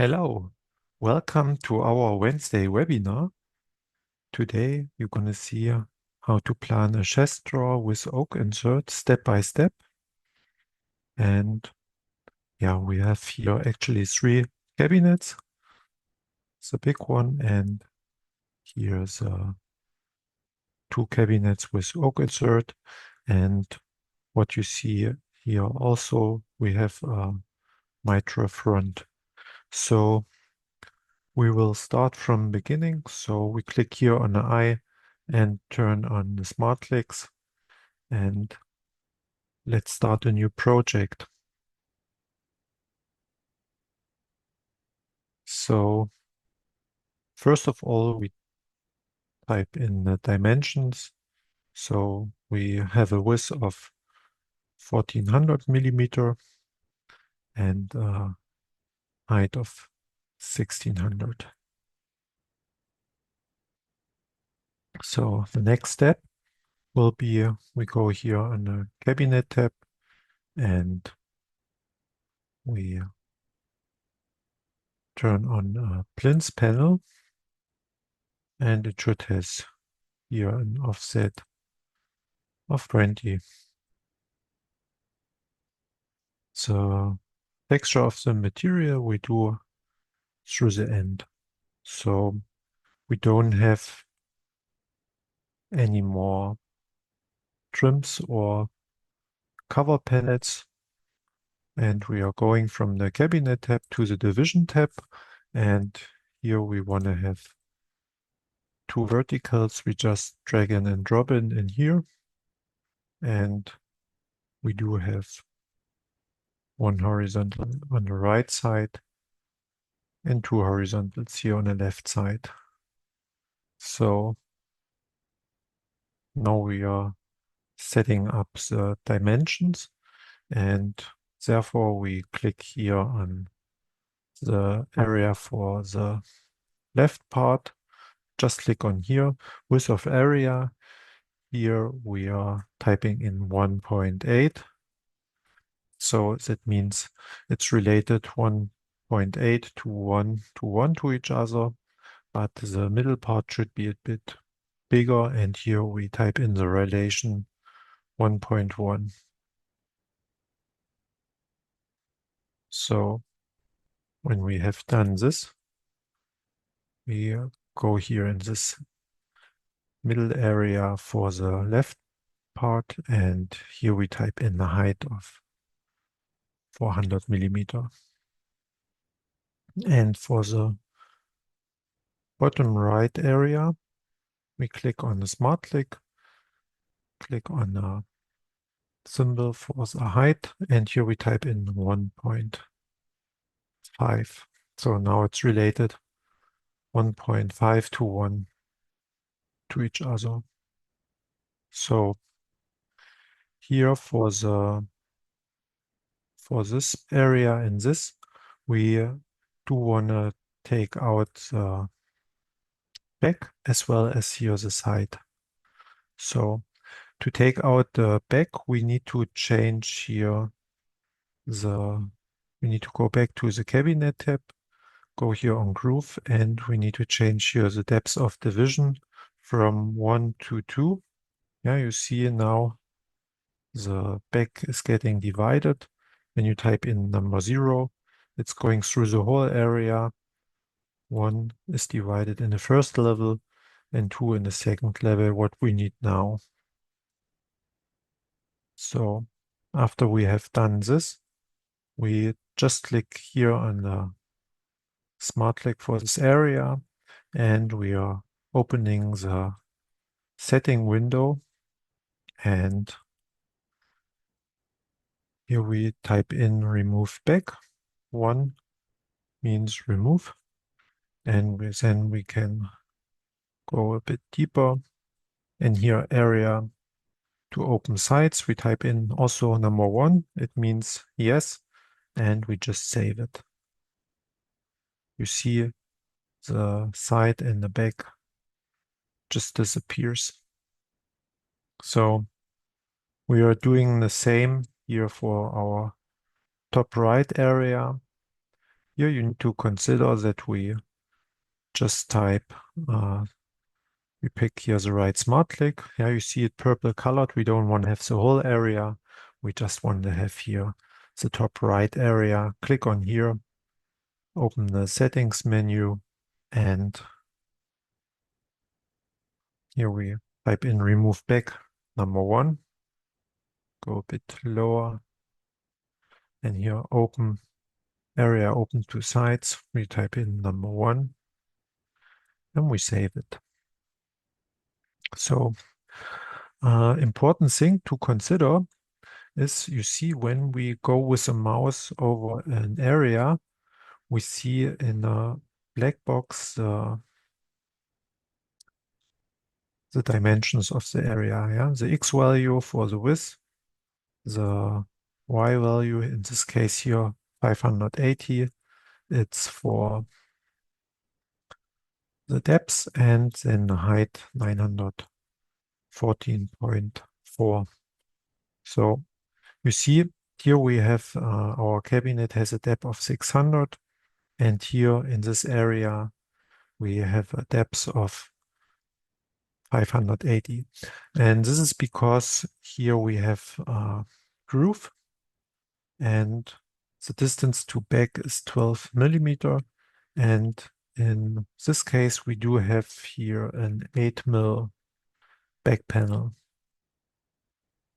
Hello, welcome to our Wednesday webinar. Today you're going to see how to plan a chest drawer with oak insert step by step. And yeah, we have here actually 3 cabinets. It's a big one, and here's 2 cabinets with oak insert. And what you see here also, we have a mitra front. So we will start from beginning. So we click here on the eye and turn on the smart clicks, and let's start a new project. So first of all, we type in the dimensions. So we have a width of 1400 millimeter and a height of 1600. So the next step will be we go here on the cabinet tab and we turn on a plinth panel, and it should have here an offset of 20. The texture of the material we do through the end. So we don't have any more trims or cover palettes. And we are going from the cabinet tab to the division tab. And here we want to have 2 verticals. We just drag in and drop in here. And we do have 1 horizontal on the right side and 2 horizontals here on the left side. So now we are setting up the dimensions, and therefore we click here on the area for the left part. Just click on here, width of area. Here we are typing in 1.8. So that means it's related 1.8 to 1 to 1 to each other, but the middle part should be a bit bigger, and here we type in the relation 1.1. So when we have done this, we go here in this middle area for the left part, and here we type in the height of 400 millimeter. And for the bottom right area, we click on the smart click, click on the symbol for the height, and here we type in 1.5. So now it's related 1.5 to 1 to each other. So here for this area and this, we do want to take out the back as well as here the side. So to take out the back, we need to change here we need to go back to the cabinet tab, go here on groove, and we need to change here the depth of division from 1 to 2. Yeah, you see now the back is getting divided. When you type in number 0, it's going through the whole area. 1 is divided in the first level and 2 in the second level, what we need now. So after we have done this, we just click here on the smart click for this area, and we are opening the setting window, and here we type in remove back. 1 means remove, and then we can go a bit deeper. And here area to open sides, we type in also number 1. It means yes, and we just save it. You see the side and the back just disappears. So we are doing the same here for our top right area. Here you need to consider that we just type, we pick here the right smart click. Here you see it purple colored. We don't want to have the whole area. We just want to have here the top right area. Click on here, open the settings menu, and here we type in remove back number 1. Go a bit lower, and here open area open to sides. We type in number 1, and we save it. So important thing to consider is, you see, when we go with a mouse over an area, we see in a black box the dimensions of the area. Yeah? The X value for the width, the Y value, in this case here, 580. It's for the depth, and then the height, 914.4. So you see here we have our cabinet has a depth of 600, and here in this area we have a depth of 580. And this is because here we have a groove, and the distance to back is 12 millimeter. And in this case, we do have here an 8 mil back panel.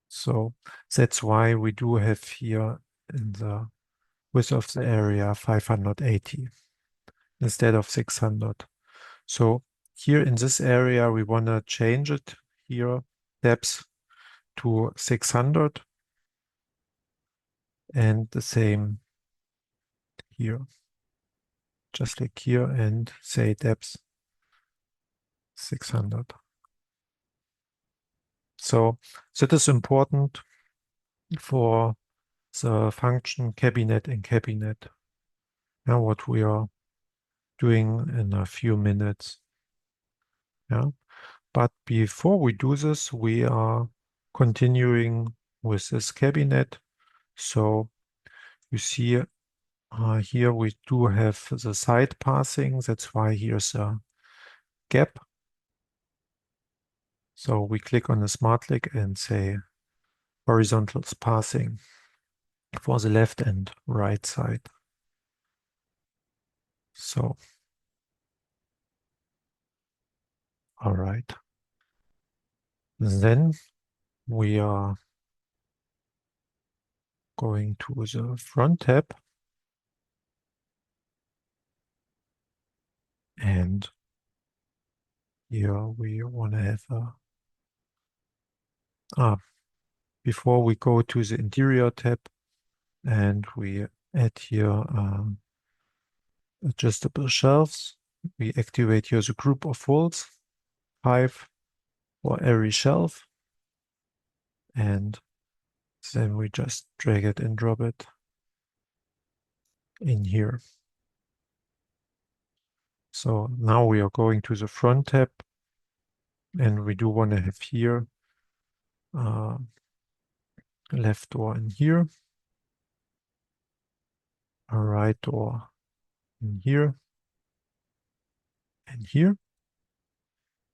So that's why we do have here in the width of the area 580 instead of 600. So here in this area, we want to change it here, depth to 600, and the same here, just like here, and say depth 600. So that is important for the function cabinet and cabinet. Now what we are doing in a few minutes. Yeah. But before we do this, we are continuing with this cabinet. So you see here we do have the side passing. That's why here's a gap. So we click on the smart click and say horizontal passing for the left and right side. So, all right. Then we are going to the front tab, and here we want to have before we go to the interior tab, and we add here adjustable shelves. We activate here the group of holes, 5 for every shelf, and then we just drag it and drop it in here. So now we are going to the front tab, and we do want to have here left door in here, a right door in here, and here.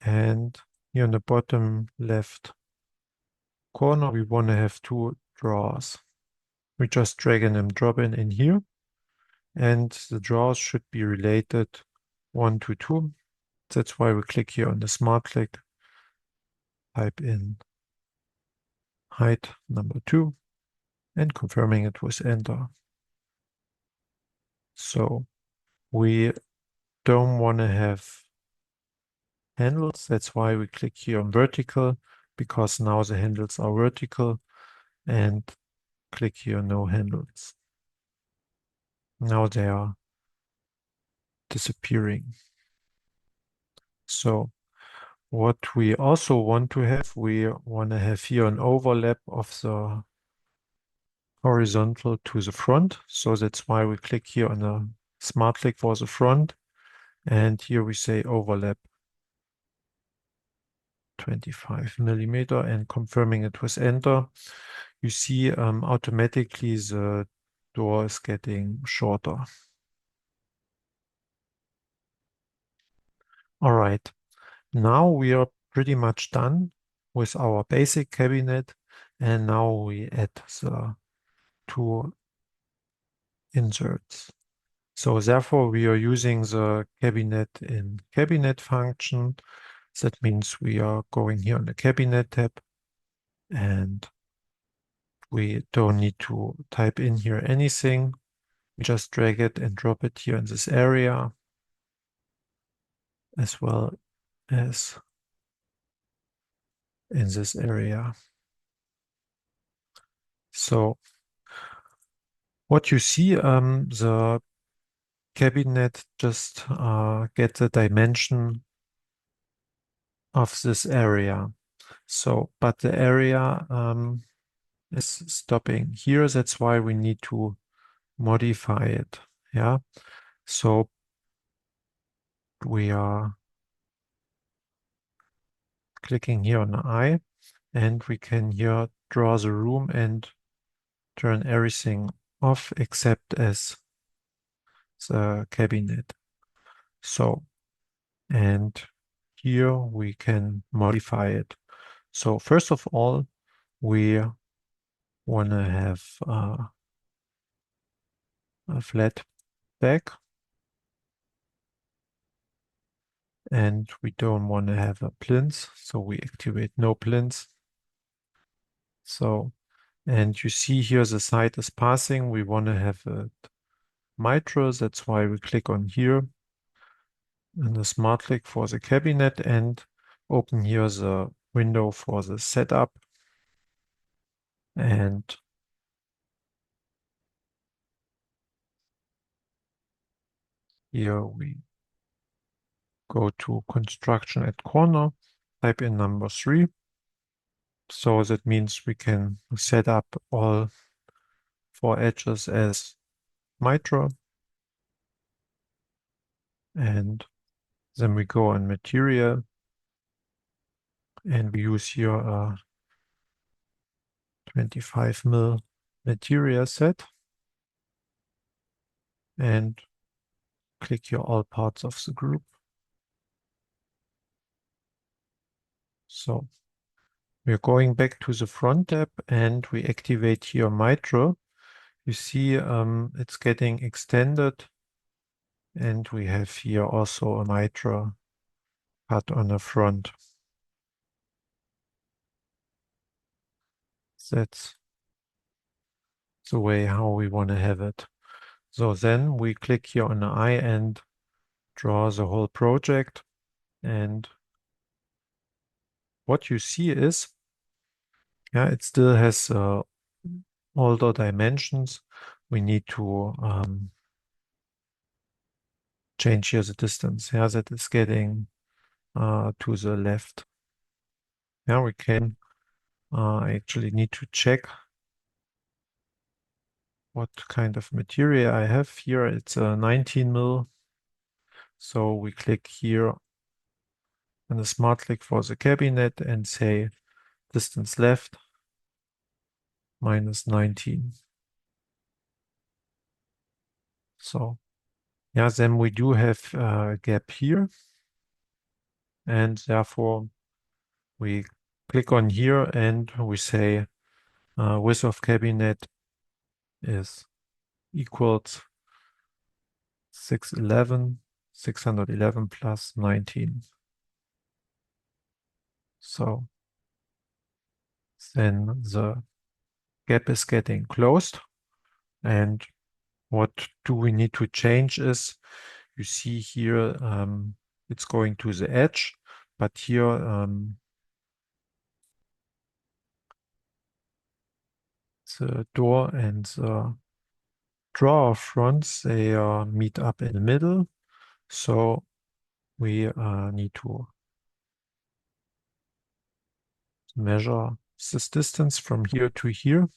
And here in the bottom left corner, we want to have 2 drawers. We just drag and drop in here, and the drawers should be related 1 to 2. That's why we click here on the smart click, type in height number 2, and confirming it with enter. So we don't want to have handles. That's why we click here on vertical, because now the handles are vertical, and click here no handles. Now they are disappearing. So what we also want to have, we want to have here an overlap of the horizontal to the front. So that's why we click here on the smart click for the front, and here we say overlap 25 millimeter, and confirming it with enter. You see automatically the door is getting shorter. All right, now we are pretty much done with our basic cabinet, and now we add the two inserts. So therefore we are using the cabinet in cabinet function. That means we are going here on the cabinet tab, and we don't need to type in here anything. We just drag it and drop it here in this area, as well as in this area. So what you see, the cabinet just get the dimension of this area. So, but the area is stopping here. That's why we need to modify it. Yeah. So we are clicking here on the eye, and we can here draw the room and turn everything off except as the cabinet. So, and here we can modify it. So first of all, we want to have a flat back, and we don't want to have a plinth, so we activate no plinth. So, and you see here the side is passing. We want to have a miter, that's why we click on here and the smart click for the cabinet, and open here the window for the setup. And here we go to construction at corner, type in number 3. So that means we can set up all 4 edges as miter. And then we go on material, and we use here a 25 mil material set, and click here all parts of the group. So we're going back to the front tab, and we activate here miter. You see it's getting extended, and we have here also a miter cut on the front. That's the way how we want to have it. So then we click here on the eye and draw the whole project. And what you see is, yeah, it still has all the dimensions. We need to change here the distance. Yeah, that is getting to the left. Now we can actually need to check what kind of material I have here. It's a 19 mil. So we click here on the smart click for the cabinet and say distance left minus 19. So yeah, then we do have a gap here, and therefore we click on here and we say width of cabinet is equals 611 plus 19. So then the gap is getting closed. And what do we need to change is, you see here, it's going to the edge, but here the door and the drawer fronts, they meet up in the middle. So we need to measure this distance from here to here.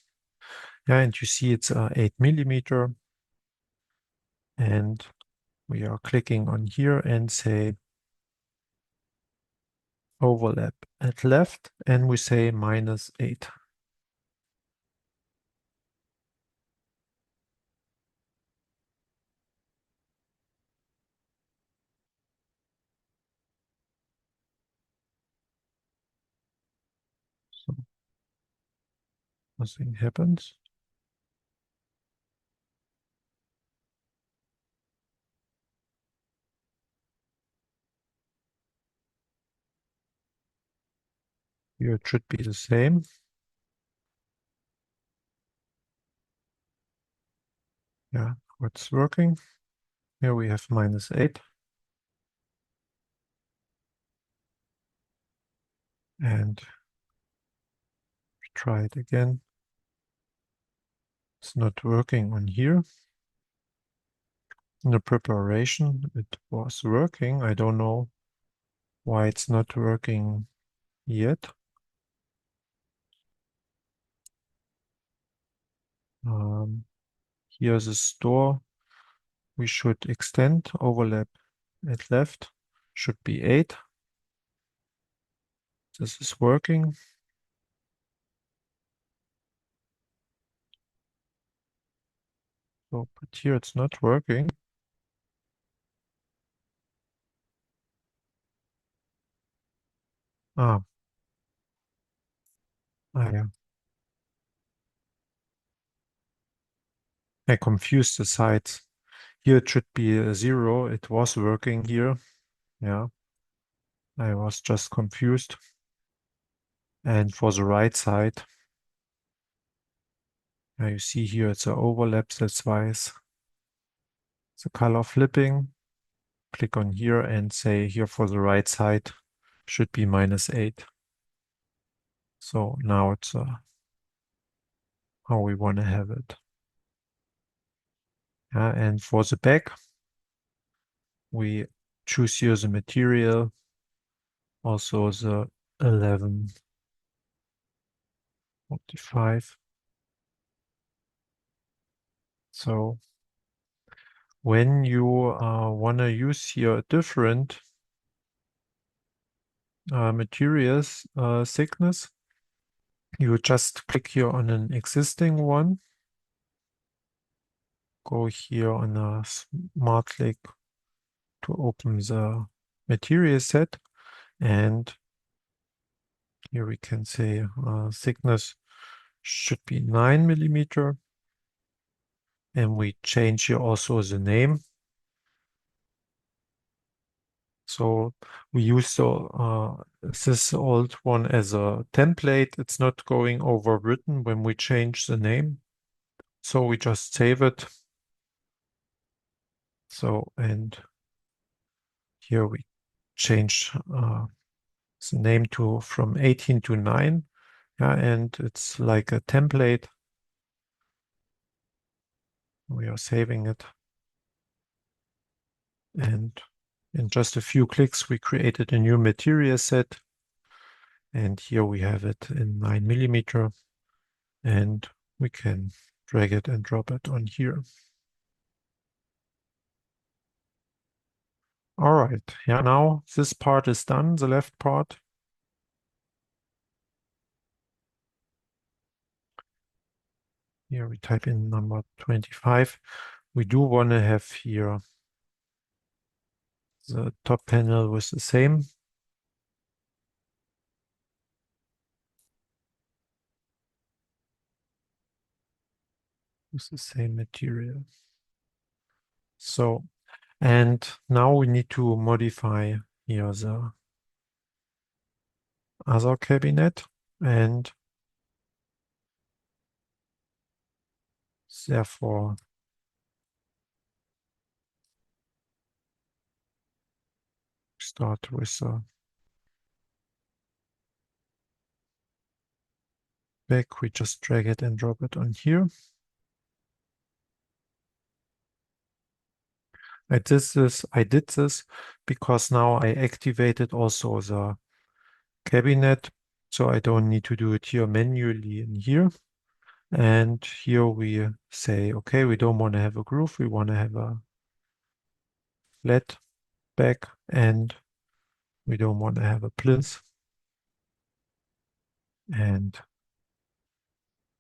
Yeah, and you see it's 8 millimeter. And we are clicking on here and say overlap at left, and we say -8. Nothing happens. Here it should be the same. Yeah, it's working. Here we have -8. And try it again. It's not working on here. In the preparation, it was working. I don't know why it's not working yet. Here's a store. We should extend overlap at left. Should be 8. This is working. So, but here it's not working. Ah, yeah. I confused the sides. Here it should be a 0. It was working here. Yeah, I was just confused. And for the right side, you see here it's an overlap. That's why it's the color flipping. Click on here and say here for the right side should be -8. So now it's how we want to have it. And for the back, we choose here the material, also the 1145. So when you want to use here a different materials thickness, you just click here on an existing one, go here on a smart click to open the material set, and here we can say thickness should be 9 millimeter, and we change here also the name. So we use this old one as a template. It's not going overwritten when we change the name. So we just save it. So, and here we change the name to from 18 to 9. Yeah, and it's like a template. We are saving it. And in just a few clicks, we created a new material set. And here we have it in 9 millimeter. And we can drag it and drop it on here. All right, yeah, now this part is done, the left part. Here we type in number 25. We do want to have here the top panel with the same. With the same material. So, and now we need to modify here the other cabinet, and therefore start with the back. We just drag it and drop it on here. I did this because now I activated also the cabinet, so I don't need to do it here manually in here. And here we say, okay, we don't want to have a groove, we want to have a flat back, and we don't want to have a plinth. And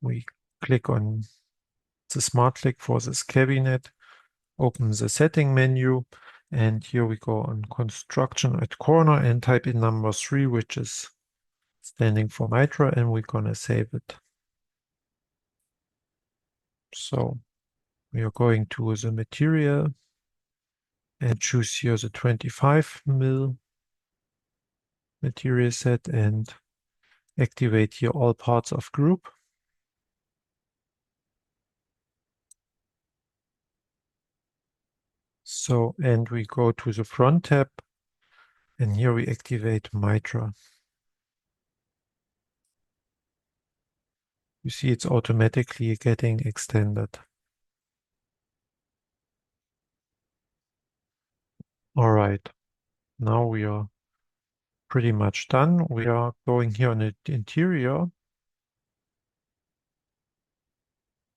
we click on the smart click for this cabinet, open the setting menu, and here we go on construction at corner and type in number 3, which is standing for mitra, and we're gonna save it. So we are going to the material and choose here the 25 mil material set and activate here all parts of group. So, and we go to the front tab and here we activate mitra. You see it's automatically getting extended. All right, now we are pretty much done. We are going here on the interior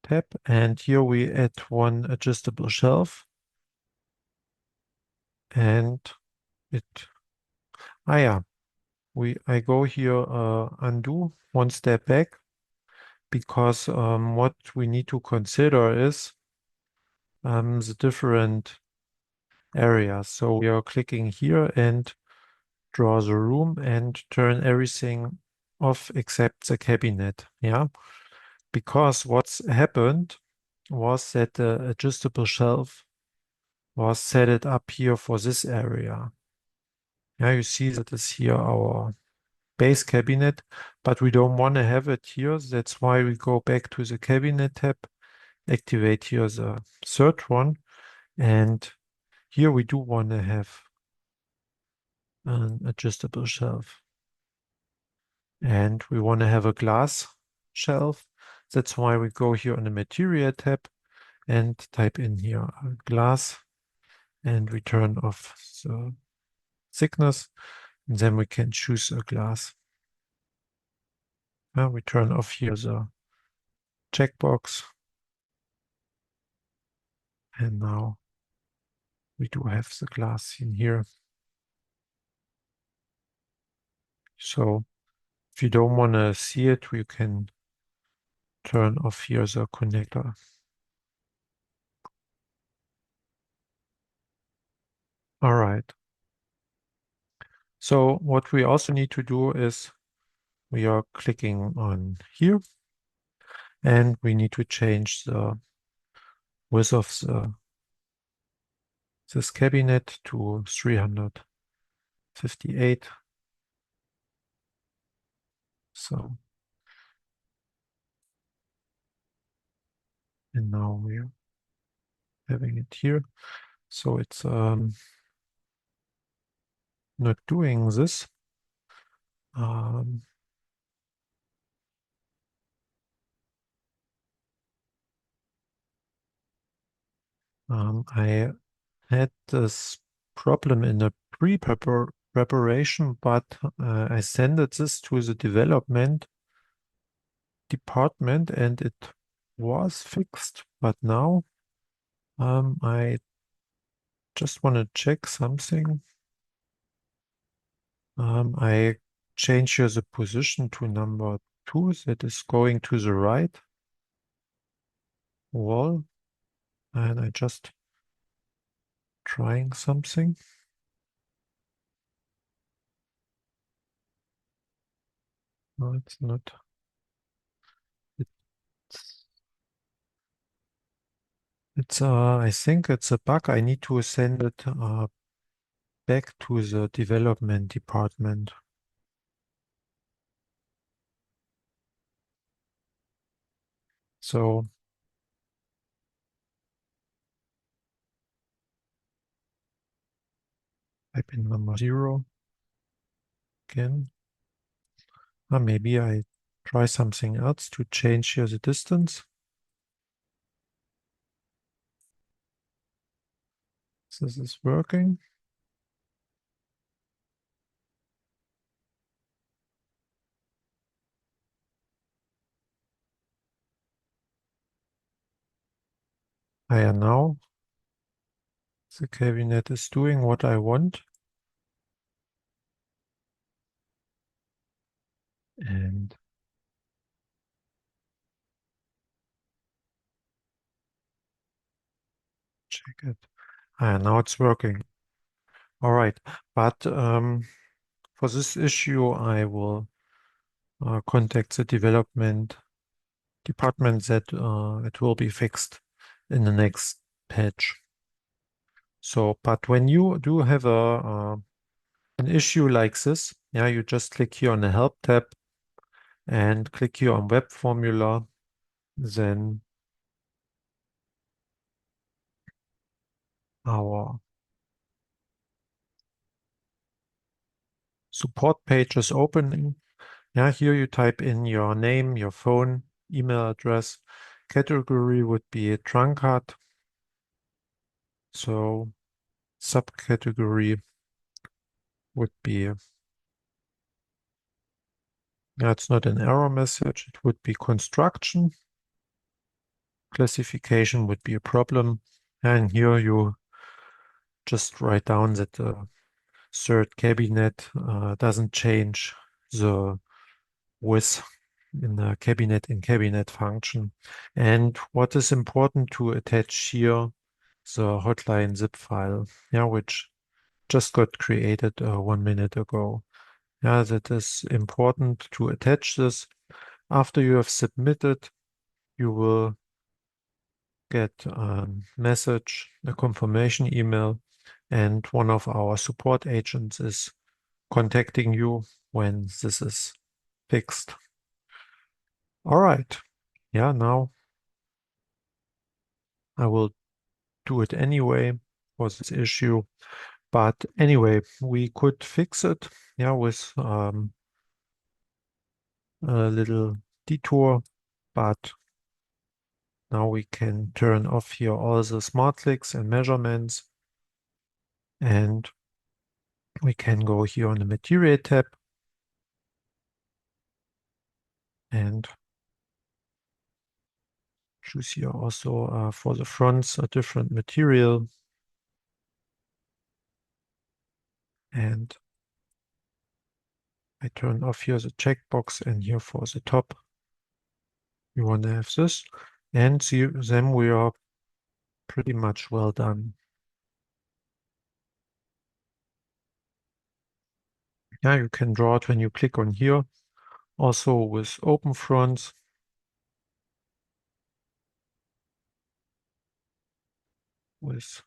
tab, and here we add one adjustable shelf, and it, yeah, I go here, undo one step back, because what we need to consider is the different areas. So we are clicking here and draw the room and turn everything off except the cabinet. Yeah, because what's happened was that the adjustable shelf was set it up here for this area. Yeah, you see that is here our base cabinet, but we don't want to have it here. That's why we go back to the cabinet tab, activate here the third one, and here we do want to have an adjustable shelf. And we want to have a glass shelf. That's why we go here on the material tab and type in here glass, and we turn off the thickness, and then we can choose a glass. We turn off here the checkbox, and now we do have the glass in here. So if you don't want to see it, we can turn off here the connector. All right. So what we also need to do is we are clicking on here, and we need to change the width of this cabinet to 358. So, and now we're having it here. So it's not doing this. Um, I had this problem in the preparation, but I sent this to the development department and it was fixed. But now I just want to check something. I change here the position to number 2, that is going to the right wall, and I just trying something. No, it's not. It's, I think it's a bug. I need to send it back to the development department. So type in number 0 again. Maybe I try something else to change here the distance. This is working. Now the cabinet is doing what I want. And check it. Now it's working. All right. But for this issue, I will contact the development department that it will be fixed in the next patch. So, but when you do have an issue like this, yeah, you just click here on the Help tab and click here on Web Formula. Then our support page is opening. Yeah, here you type in your name, your phone, email address. Category would be TrunCAD. So subcategory would be, yeah, it's not an error message. It would be construction. Classification would be a problem. And here you just write down that the third cabinet doesn't change the width in the cabinet in cabinet function. And what is important to attach here, the hotline zip file, yeah, which just got created 1 minute ago. Yeah, that is important to attach this. After you have submitted, you will get a message, a confirmation email, and one of our support agents is contacting you when this is fixed. All right. Yeah, now I will do it anyway for this issue. But anyway, we could fix it, yeah, with a little detour. But now we can turn off here all the smart clicks and measurements. And we can go here on the Material tab and choose here also for the fronts a different material. And I turn off here the checkbox, and here for the top, we want to have this. And see, then we are pretty much well done. Yeah, you can draw it when you click on here. Also with open fronts, with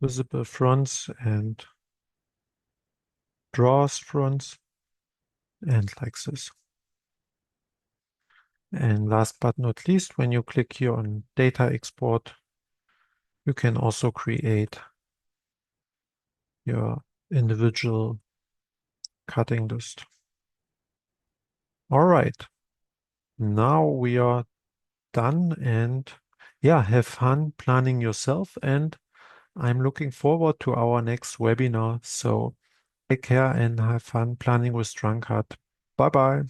visible fronts and draws fronts, and like this. And last but not least, when you click here on data export, you can also create your individual cutting list. All right, now we are done, and yeah, have fun planning yourself, and I'm looking forward to our next webinar. So take care and have fun planning with TrunCAD. Bye bye.